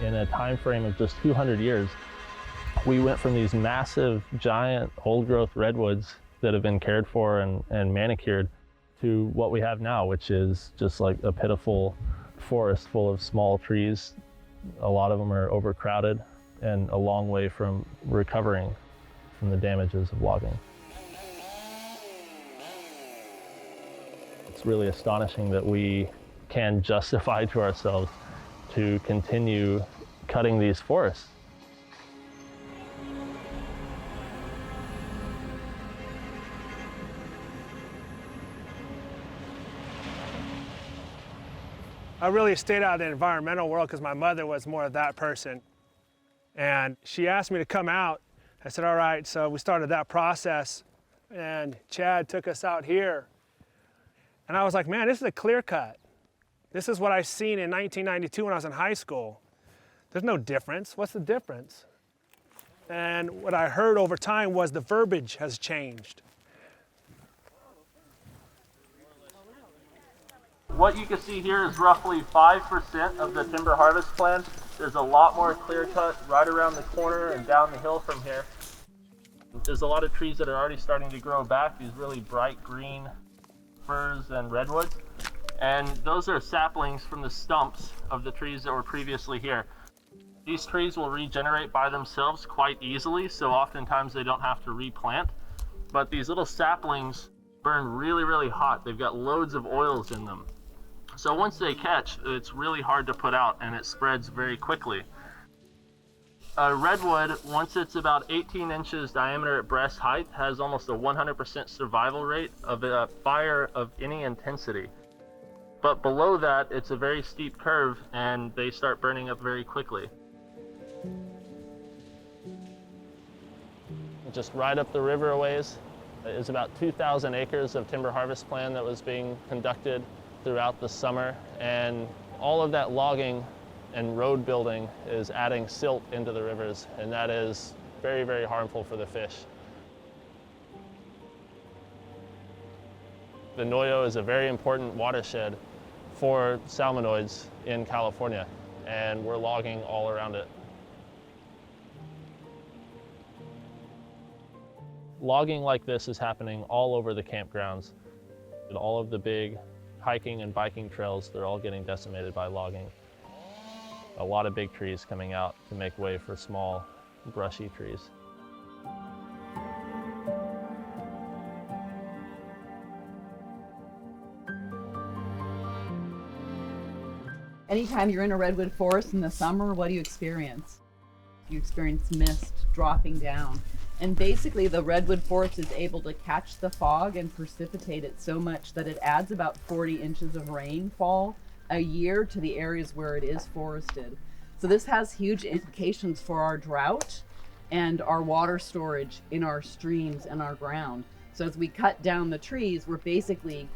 In a time frame of just 200 years, we went from these massive, giant, old-growth redwoods that have been cared for and manicured to what we have now, which is just like a pitiful forest full of small trees. A lot of them are overcrowded and a long way from recovering from the damages of logging. It's really astonishing that we can justify to ourselves to continue cutting these forests. I really stayed out of the environmental world because my mother was more of that person. And she asked me to come out. I said, all right, so we started that process and Chad took us out here. And I was like, man, this is a clear cut. This is what I seen in 1992 when I was in high school. There's no difference. What's the difference? And what I heard over time was the verbiage has changed. What you can see here is roughly 5% of the timber harvest plan. There's a lot more clear cut right around the corner and down the hill from here. There's a lot of trees that are already starting to grow back, these really bright green firs and redwoods. And those are saplings from the stumps of the trees that were previously here. These trees will regenerate by themselves quite easily, so oftentimes they don't have to replant. But these little saplings burn really, really hot. They've got loads of oils in them. So once they catch, it's really hard to put out and it spreads very quickly. A redwood, once it's about 18 inches diameter at breast height, has almost a 100% survival rate of a fire of any intensity. But below that, it's a very steep curve and they start burning up very quickly. Just right up the river a ways is about 2,000 acres of timber harvest plan that was being conducted throughout the summer, and all of that logging and road building is adding silt into the rivers, and that is very, very harmful for the fish. The Noyo is a very important watershed for salmonoids in California, and we're logging all around it. Logging like this is happening all over the campgrounds. All of the big hiking and biking trails, they're all getting decimated by logging. A lot of big trees coming out to make way for small, brushy trees. Anytime you're in a redwood forest in the summer, what do you experience? You experience mist dropping down. And basically the redwood forest is able to catch the fog and precipitate it so much that it adds about 40 inches of rainfall a year to the areas where it is forested. So this has huge implications for our drought and our water storage in our streams and our ground. So as we cut down the trees, we're basically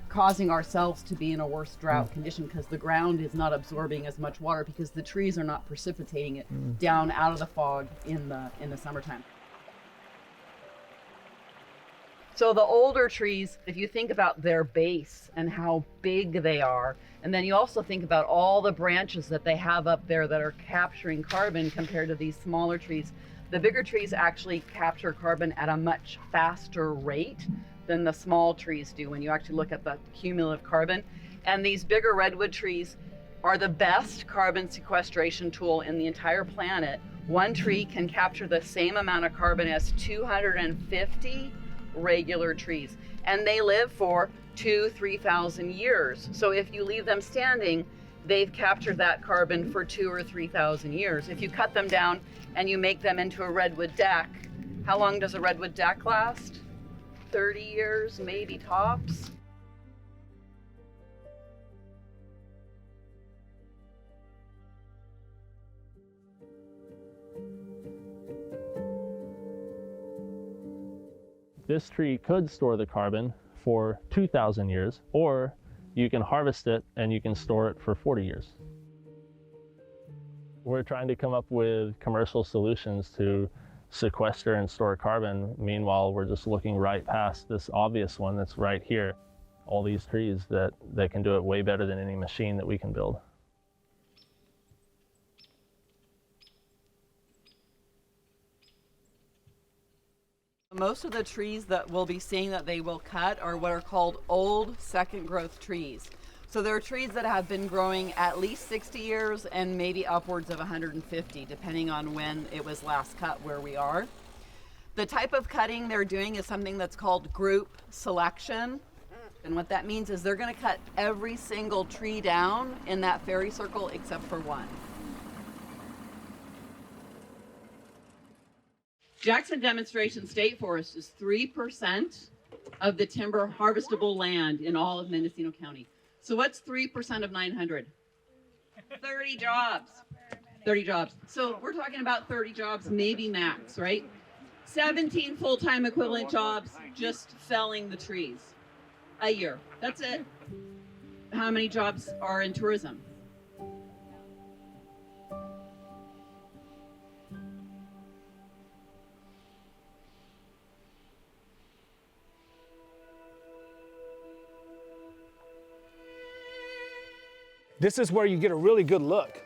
causing ourselves to be in a worse drought condition because the ground is not absorbing as much water because the trees are not precipitating it down out of the fog in the summertime. So the older trees, if you think about their base and how big they are, and then you also think about all the branches that they have up there that are capturing carbon compared to these smaller trees, the bigger trees actually capture carbon at a much faster rate than the small trees do when you actually look at the cumulative carbon. And these bigger redwood trees are the best carbon sequestration tool in the entire planet. One tree can capture the same amount of carbon as 250 regular trees, and they live for 2,000-3,000 years. So if you leave them standing, they've captured that carbon for 2,000 or 3,000 years. If you cut them down and you make them into a redwood deck, how long does a redwood deck last? 30 years, maybe tops. This tree could store the carbon for 2,000 years, or you can harvest it and you can store it for 40 years. We're trying to come up with commercial solutions to sequester and store carbon. Meanwhile, we're just looking right past this obvious one that's right here. All these trees that can do it way better than any machine that we can build. Most of the trees that we'll be seeing that they will cut are what are called old second growth trees. So there are trees that have been growing at least 60 years and maybe upwards of 150, depending on when it was last cut where we are. The type of cutting they're doing is something that's called group selection. And what that means is they're going to cut every single tree down in that fairy circle except for one. Jackson Demonstration State Forest is 3% of the timber harvestable land in all of Mendocino County. So what's 3% of 900? 30 jobs. 30 jobs. So we're talking about 30 jobs, maybe max, right? 17 full-time equivalent jobs just felling the trees a year. That's it. How many jobs are in tourism? This is where you get a really good look.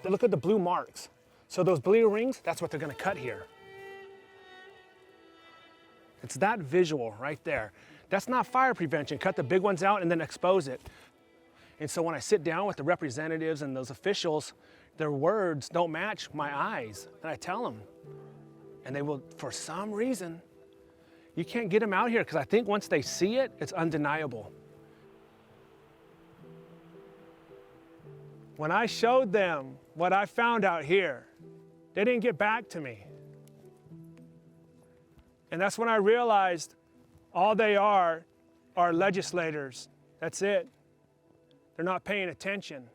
Look at the blue marks. So those blue rings, that's what they're gonna cut here. It's that visual right there. That's not fire prevention. Cut the big ones out and then expose it. And so when I sit down with the representatives and those officials, their words don't match my eyes. And I tell them. And they will, for some reason, you can't get them out here because I think once they see it, it's undeniable. When I showed them what I found out here, they didn't get back to me. And that's when I realized all they are legislators. That's it. They're not paying attention.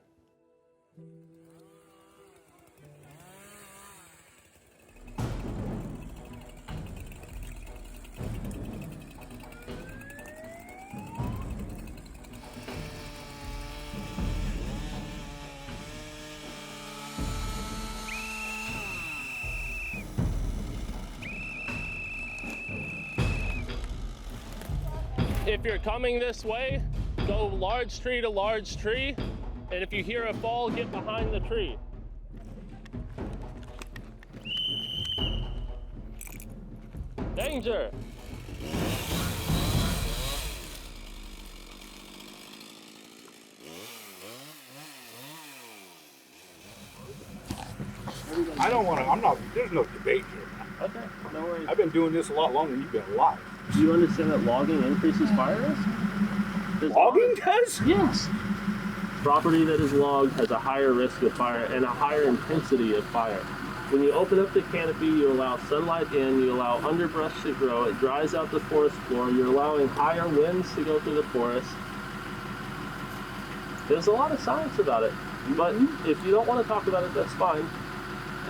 If you're coming this way, go large tree to large tree, and if you hear a fall, get behind the tree. Danger! I don't want to, there's no debate here. Okay, no worries. I've been doing this a lot longer than you've been alive. Do you understand that logging increases fire risk? Logging does? Yes. Property that is logged has a higher risk of fire and a higher intensity of fire. When you open up the canopy, you allow sunlight in, you allow underbrush to grow, it dries out the forest floor, you're allowing higher winds to go through the forest. There's a lot of science about it, but if you don't want to talk about it, that's fine.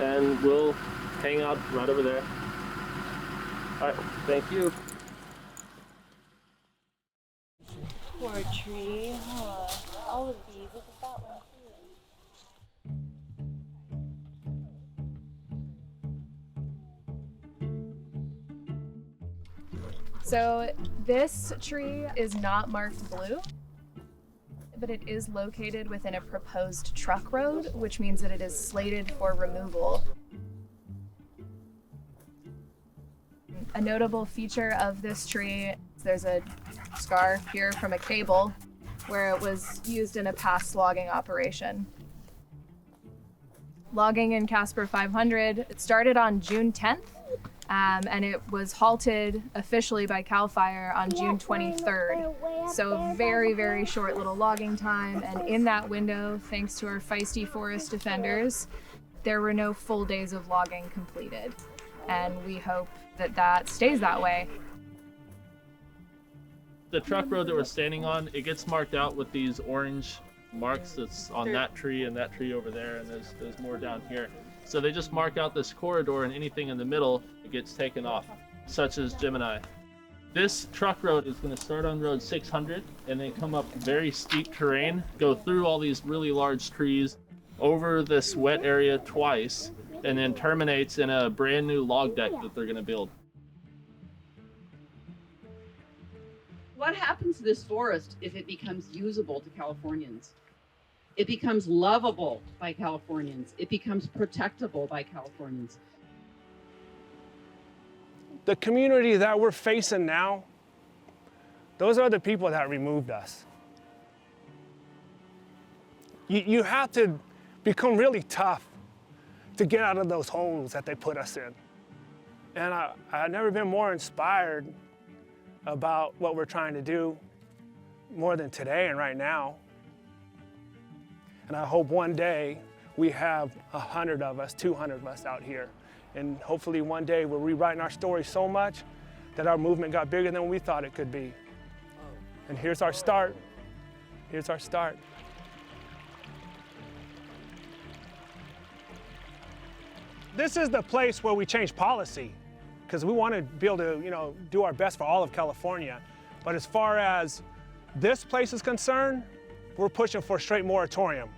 And we'll hang out right over there. All right, thank you. Poor tree, huh? All of these, look at that one too. So this tree is not marked blue, but it is located within a proposed truck road, which means that it is slated for removal. A notable feature of this tree, there's a scar here from a cable where it was used in a past logging operation. Logging in Casper 500, it started on June 10th, and it was halted officially by CAL FIRE on June 23rd. So very, very short little logging time, and in that window, thanks to our feisty forest defenders, there were no full days of logging completed. And we hope that that stays that way. The truck road that we're standing on, it gets marked out with these orange marks that's on that tree and that tree over there, and there's more down here. So they just mark out this corridor, and anything in the middle it gets taken off, such as Gemini. This truck road is going to start on road 600 and then come up very steep terrain, go through all these really large trees, over this wet area twice, and then terminates in a brand new log deck that they're going to build. What happens to this forest if it becomes usable to Californians? It becomes lovable by Californians. It becomes protectable by Californians. the community that we're facing now, those are the people that removed us. You have to become really tough to get out of those holes that they put us in. And I've never been more inspired about what we're trying to do more than today and right now. And I hope one day we have 100 of us, 200 of us out here. And hopefully one day we're rewriting our story so much that our movement got bigger than we thought it could be. And here's our start. Here's our start. This is the place where we change policy, because we want to be able to, do our best for all of California. But as far as this place is concerned, we're pushing for a straight moratorium.